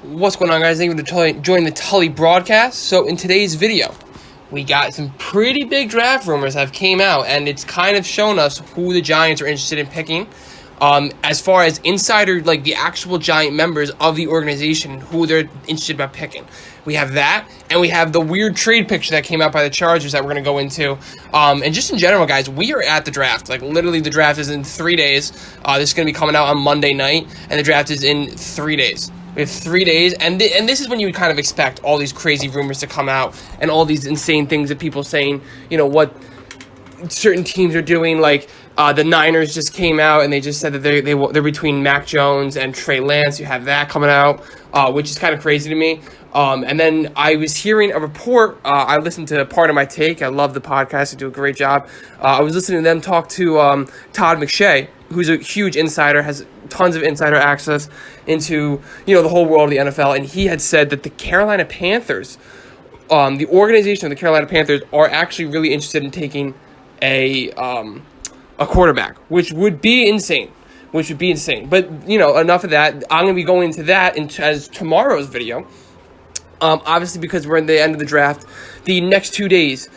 What's going on, guys? Thank you for joining the Tully broadcast. So in today's video, we got some pretty big draft rumors that have came out, and it's kind of shown us who the Giants are interested in picking. As far as insider, like the actual Giant members of the organization, who they're interested about picking. We have that, and we have the weird trade picture that came out by the Chargers that we're going to go into. And just in general, guys, we are at the draft. Like, literally, the draft is in 3 days. This is going to be coming out on Monday night, and the draft is in 3 days. We have 3 days, and this is when you would kind of expect all these crazy rumors to come out and all these insane things that people saying, you know, what certain teams are doing. Like, the Niners just came out, and they just said that they're between Mac Jones and Trey Lance. You have that coming out, which is kind of crazy to me. And then I was hearing a report. I listened to Part of My Take. I love the podcast. They do a great job. I was listening to them talk to Todd McShay, who's a huge insider, has tons of insider access into, you know, the whole world of the NFL. And he had said that the Carolina Panthers, the organization of the Carolina Panthers, are actually really interested in taking a quarterback, which would be insane. But, you know, enough of that. I'm going to be going into that as tomorrow's video. Obviously, because we're in the end of the draft, the next 2 days,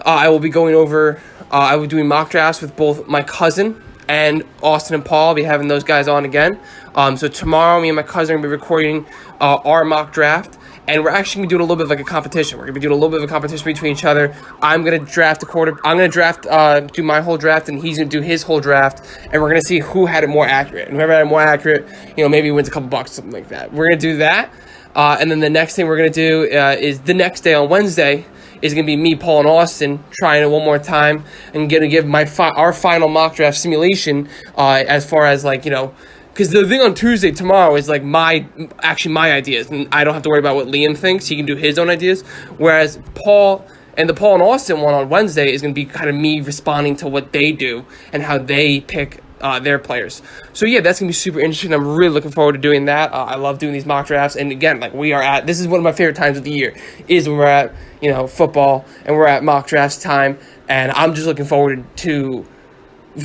I will be going over, I will be doing mock drafts with both my cousin and Austin and Paul. I'll be having those guys on again. So tomorrow, me and my cousin are going to be recording our mock draft, and we're actually going to be doing a little bit of like a competition. We're going to be doing a little bit of a competition between each other. I'm going to draft do my whole draft, and he's going to do his whole draft, and we're going to see who had it more accurate. And whoever had it more accurate, you know, maybe wins a couple bucks, something like that. We're going to do that. And then the next thing we're going to do is the next day on Wednesday is going to be me, Paul, and Austin trying it one more time and going to give our final mock draft simulation as far as, like, you know, because the thing on Tuesday tomorrow is like my ideas, and I don't have to worry about what Liam thinks. He can do his own ideas, whereas Paul and Austin one on Wednesday is going to be kind of me responding to what they do and how they pick their players. So yeah, that's gonna be super interesting. I'm really looking forward to doing that. I love doing these mock drafts, and again, like, this is one of my favorite times of the year, is when we're at, you know, football and we're at mock drafts time, and I'm just looking forward to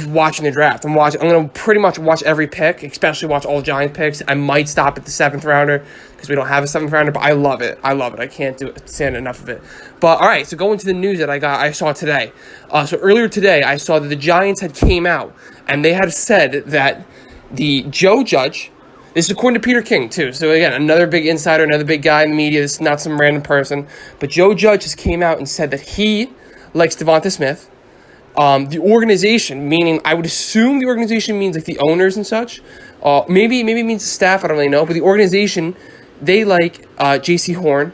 watching the draft. I'm gonna pretty much watch every pick, especially watch all Giants picks. I might stop at the 7th rounder because we don't have a 7th rounder, but I love it. I can't stand enough of it. But all right, so going to the news that I saw today. So earlier today, I saw that the Giants had came out and they had said that the Joe Judge, this is according to Peter King too. So again, another big insider, another big guy in the media. This is not some random person, but Joe Judge just came out and said that he likes Davonte Smith. The organization, meaning I would assume the organization means like the owners and such. Maybe it means the staff. I don't really know. But the organization, they like J.C. Horn,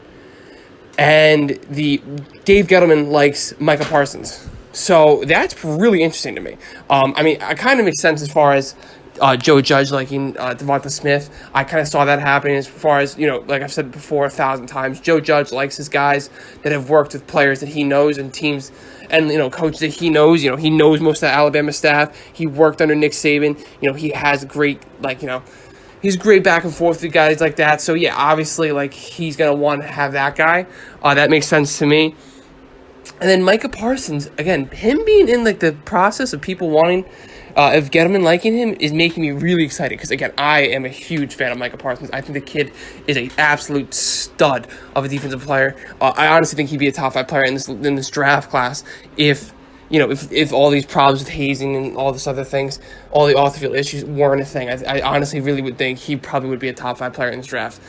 and the Dave Gettleman likes Micah Parsons. So that's really interesting to me. I mean, it kind of makes sense as far as Joe Judge liking Davonte Smith. I kind of saw that happening as far as, you know, like I've said before 1,000 times, Joe Judge likes his guys that have worked with players that he knows and teams and, you know, coaches that he knows. You know, he knows most of the Alabama staff. He worked under Nick Saban. You know, he has great, like, you know, he's great back and forth with guys like that. So, yeah, obviously, like, he's going to want to have that guy. That makes sense to me. And then Micah Parsons, again, him being in, like, the process of people wanting, of Gettleman liking him is making me really excited because, again, I am a huge fan of Micah Parsons. I think the kid is an absolute stud of a defensive player. I honestly think he'd be a top 5 player in this draft class if, you know, if all these problems with hazing and all this other things, all the off-the-field issues weren't a thing. I honestly really would think he probably would be a top 5 player in this draft.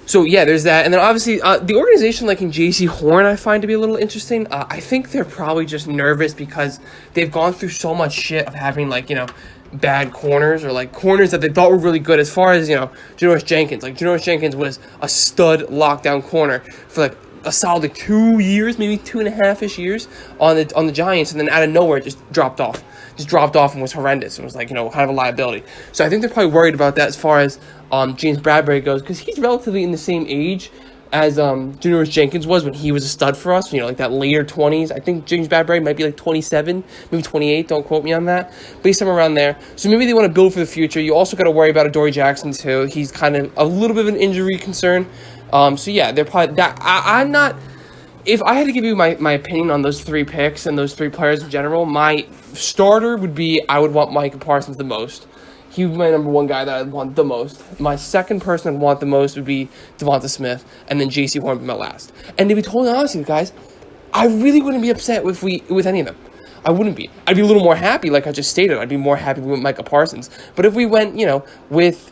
So, yeah, there's that. And then, obviously, the organization liking J.C. Horn I find to be a little interesting. I think they're probably just nervous because they've gone through so much shit of having, like, you know, bad corners or, like, corners that they thought were really good as far as, you know, Janoris Jenkins. Like, Janoris Jenkins was a stud lockdown corner for, like, a solid 2 years, maybe 2.5-ish years on the Giants, and then out of nowhere just dropped off and was horrendous and was, like, you know, kind of a liability. So I think they're probably worried about that as far as James Bradbury goes, because he's relatively in the same age as Janoris Jenkins was when he was a stud for us, you know, like that later 20s. I think James Bradbury might be like 27, maybe 28, don't quote me on that, but he's somewhere around there. So maybe they want to build for the future. You also got to worry about Adoree Jackson too. He's kind of a little bit of an injury concern. So yeah, they're probably that. I'm not. If I had to give you my opinion on those 3 picks and those 3 players in general, my starter would be I would want Micah Parsons the most. He was my number one guy that I'd want the most. My second person I'd want the most would be Davonte Smith, and then J.C. Horn would be my last. And to be totally honest with you guys, I really wouldn't be upset with any of them. I wouldn't be. I'd be a little more happy, like I just stated. I'd be more happy with Micah Parsons. But if we went, with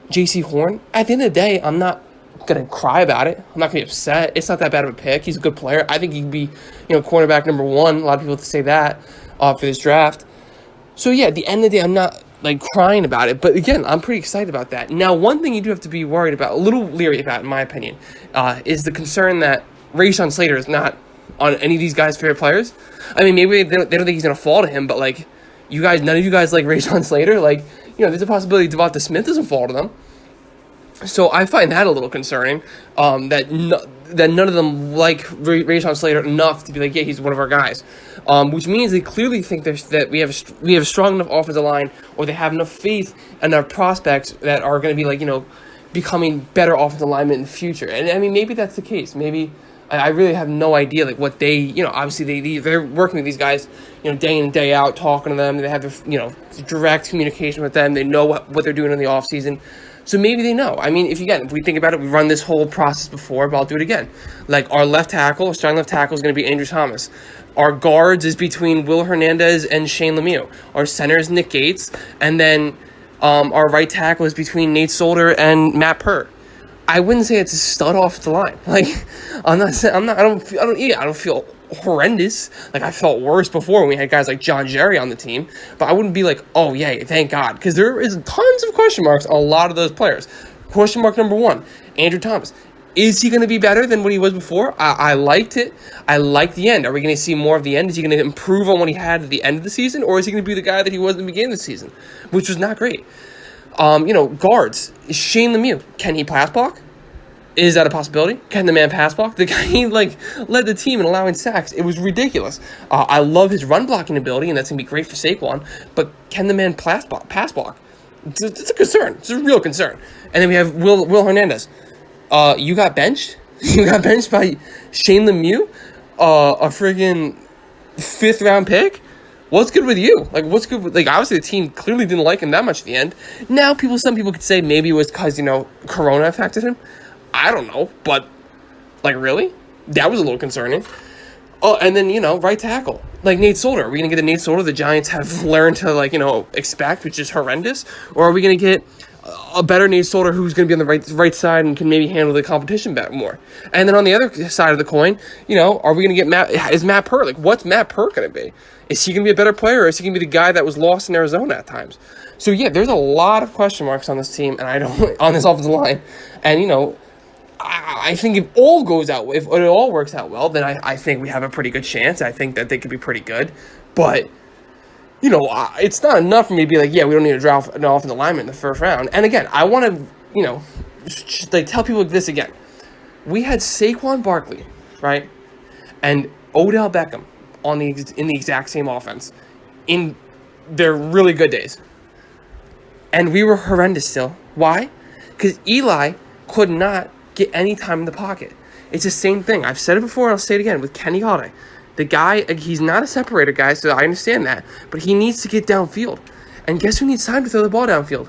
J.C. Horn, at the end of the day, I'm not going to cry about it. I'm not going to be upset. It's not that bad of a pick. He's a good player. I think he could be, cornerback number one. A lot of people say that for this draft. So, yeah, at the end of the day, I'm not, crying about it. But, again, I'm pretty excited about that. Now, one thing you do have to be worried about, a little leery about, in my opinion, is the concern that Rashawn Slater is not on any of these guys' favorite players. I mean, maybe they don't think he's going to fall to him, but, none of you guys like Rashawn Slater. There's a possibility Davonte Smith doesn't fall to them. So I find that a little concerning, that none of them like Rashawn Slater enough to be like, yeah, he's one of our guys. Which means they clearly think that we have a strong enough offensive line, or they have enough faith in our prospects that are going to be becoming better offensive linemen in the future. And I mean, maybe that's the case. Maybe I really have no idea what they, obviously they're working with these guys, day in and day out, talking to them. They have their, direct communication with them. They know what they're doing in the off season. So maybe they know. I mean, if we think about it, we've run this whole process before, but I'll do it again. Our our starting left tackle is going to be Andrew Thomas. Our guards is between Will Hernandez and Shane Lemieux. Our center is Nick Gates, and then our right tackle is between Nate Solder and Matt Pert. I wouldn't say it's a stud off the line. I don't feel horrendous. I felt worse before when we had guys like John Jerry on the team, but I wouldn't be like, oh yeah, thank God, because there is tons of question marks on a lot of those players. Question mark number one, Andrew Thomas. Is he going to be better than what he was before? I liked it. I liked the end. Are we going to see more of the end? Is he going to improve on what he had at the end of the season, or is he going to be the guy that he was at the beginning of the season, which was not great? Guards. Shane Lemieux. Can he pass block? Is that a possibility? Can the man pass block? The guy, led the team in allowing sacks. It was ridiculous. I love his run blocking ability, and that's going to be great for Saquon. But can the man pass block? It's a concern. It's a real concern. And then we have Will Hernandez. You got benched? You got benched by Shane Lemieux? A friggin' 5th-round pick? What's good with you? What's good with, obviously the team clearly didn't like him that much at the end. Now, some people could say maybe it was because, Corona affected him. I don't know, but, really? That was a little concerning. Oh, and then, right tackle. Nate Solder. Are we going to get a Nate Solder the Giants have learned to, expect, which is horrendous? Or are we going to get a better Nate Solder who's going to be on the right side and can maybe handle the competition better more? And then on the other side of the coin, are we going to get is Matt Pert? What's Matt Pert going to be? Is he going to be a better player, or is he going to be the guy that was lost in Arizona at times? So, yeah, there's a lot of question marks on this team, and on this offensive line. And, I think if all goes out, if it all works out well, then I think we have a pretty good chance. I think that they could be pretty good. But, it's not enough for me to be like, yeah, we don't need to draft an offensive lineman in the first round. And again, I want to, tell people this again. We had Saquon Barkley, right, and Odell Beckham in the exact same offense in their really good days. And we were horrendous still. Why? Because Eli could not get any time in the pocket. It's the same thing. I've said it before, and I'll say it again with Kenny Galladay. The guy, he's not a separator guy, so I understand that, but he needs to get downfield. And guess who needs time to throw the ball downfield?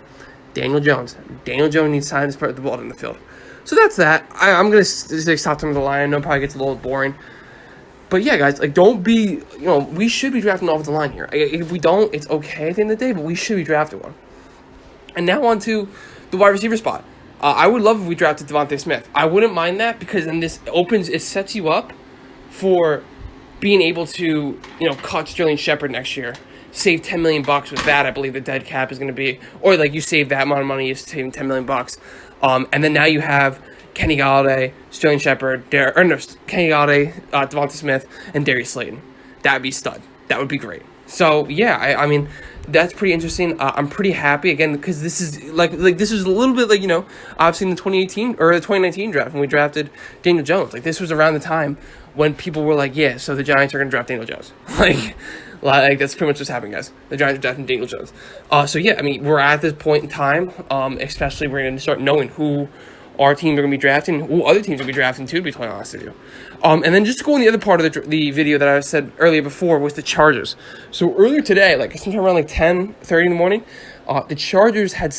Daniel Jones. Daniel Jones needs time to spread the ball down the field. So that's that. I'm going to stop talking about the line. I know it probably gets a little boring. But yeah, guys, don't be, we should be drafting an offensive line here. If we don't, it's okay at the end of the day, but we should be drafting one. And now on to the wide receiver spot. I would love if we drafted Davonte Smith. I wouldn't mind that, because then it sets you up for being able to, cut Sterling Shepard next year. Save $10 million with that. I believe the dead cap is going to be, or you save that amount of money, you're saving $10 million. And then now you have Kenny Galladay, Sterling Shepard, Kenny Galladay, Davonte Smith, and Darius Slayton. That would be stud. That would be great. So yeah, I mean, that's pretty interesting. I'm pretty happy again, because this is this was a little bit obviously in the 2018 or the 2019 draft when we drafted Daniel Jones. This was around the time when people were like, yeah, so the Giants are going to draft Daniel Jones. That's pretty much what's happening, guys. The Giants are drafting Daniel Jones. So yeah, I mean, we're at this point in time, especially we're going to start knowing who our teams are going to be drafting, who other teams are going to be drafting too, to be totally honest with you. And then just to go on the other part of the video that I said earlier before was the Chargers. So earlier today, sometime around 10:30 in the morning, the Chargers had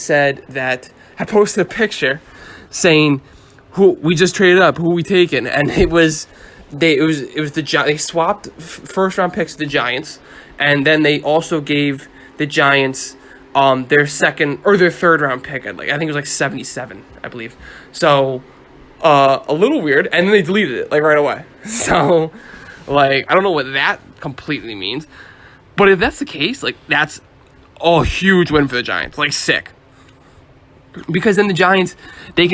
posted a picture saying, "Who we just traded up? Who we taking?" And it was the Giants. They swapped first round picks to the Giants, and then they also gave the Giants their third round pick. I think it was like 77, I believe. So a little weird, and then they deleted it like right away. So like I don't know what that completely means, but if that's the case, like that's a huge win for the Giants. Like sick, because then the Giants they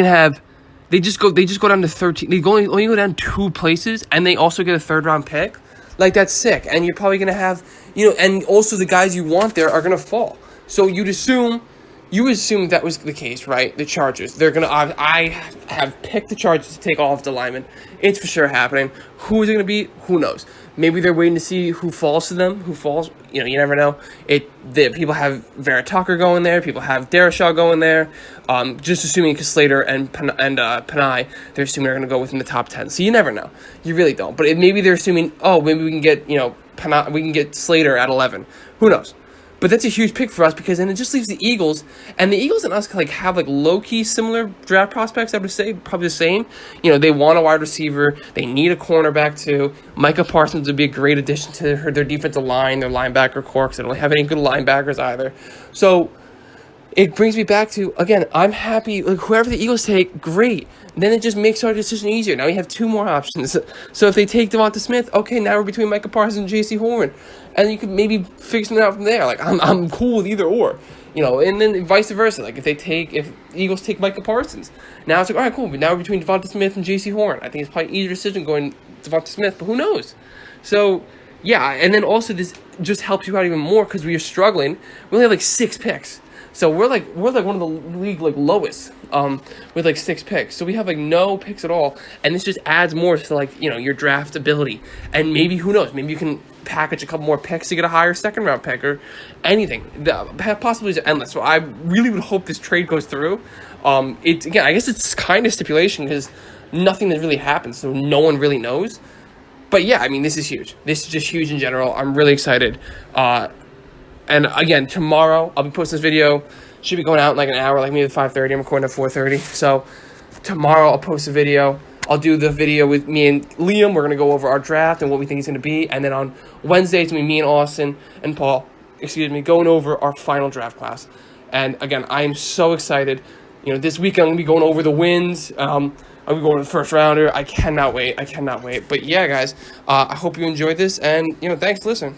just go down to 13. They only go down 2 places, and they also get a third round pick. Like that's sick, and you're probably gonna have and also the guys you want there are gonna fall. So you assume that was the case, right? The Chargers, they're gonna. I have picked the Chargers to take all of the linemen. It's for sure happening. Who is it gonna be? Who knows? Maybe they're waiting to see who falls to them. Who falls? You never know. People have Vera Tucker going there. People have Darashaw going there. Just assuming because Slater and Panay, they're assuming they're gonna go within the top 10. So you never know. You really don't. But maybe they're assuming, maybe we can get Panay, we can get Slater at 11. Who knows? But that's a huge pick for us because then it just leaves the Eagles. And the Eagles and us have low-key similar draft prospects, I would say, probably the same. They want a wide receiver. They need a cornerback too. Micah Parsons would be a great addition to their defensive line, their linebacker corps. They don't have any good linebackers either. So it brings me back to, again, I'm happy. Whoever the Eagles take, great. Then it just makes our decision easier. Now we have 2 more options. So if they take Davonte Smith, okay, now we're between Micah Parsons and J.C. Horn. And you could maybe figure something out from there. I'm cool with either or. And then vice versa. If the Eagles take Micah Parsons, now it's all right, cool. But now we're between Davonte Smith and J.C. Horn. I think it's probably an easier decision going Davonte Smith, but who knows? So, yeah, and then also this just helps you out even more because we are struggling. We only have 6 picks. So we're one of the league lowest with 6 picks. So we have no picks at all, and this just adds more to your draft ability. And maybe who knows? Maybe you can package a couple more picks to get a higher second round pick or anything. The possibilities are endless. So I really would hope this trade goes through. I guess it's kind of stipulation because nothing has really happened, so no one really knows. But yeah, this is huge. This is just huge in general. I'm really excited. And again, tomorrow I'll be posting this video. Should be going out in an hour, maybe at 5:30. I'm recording at 4:30. So tomorrow I'll post a video. I'll do the video with me and Liam. We're going to go over our draft and what we think it's going to be. And then on Wednesday, it's going to be me and Austin and Paul, going over our final draft class. And again, I am so excited. This weekend I'm going to be going over the wins. I'll be going to the first rounder. I cannot wait. But yeah, guys, I hope you enjoyed this. And, thanks for listening.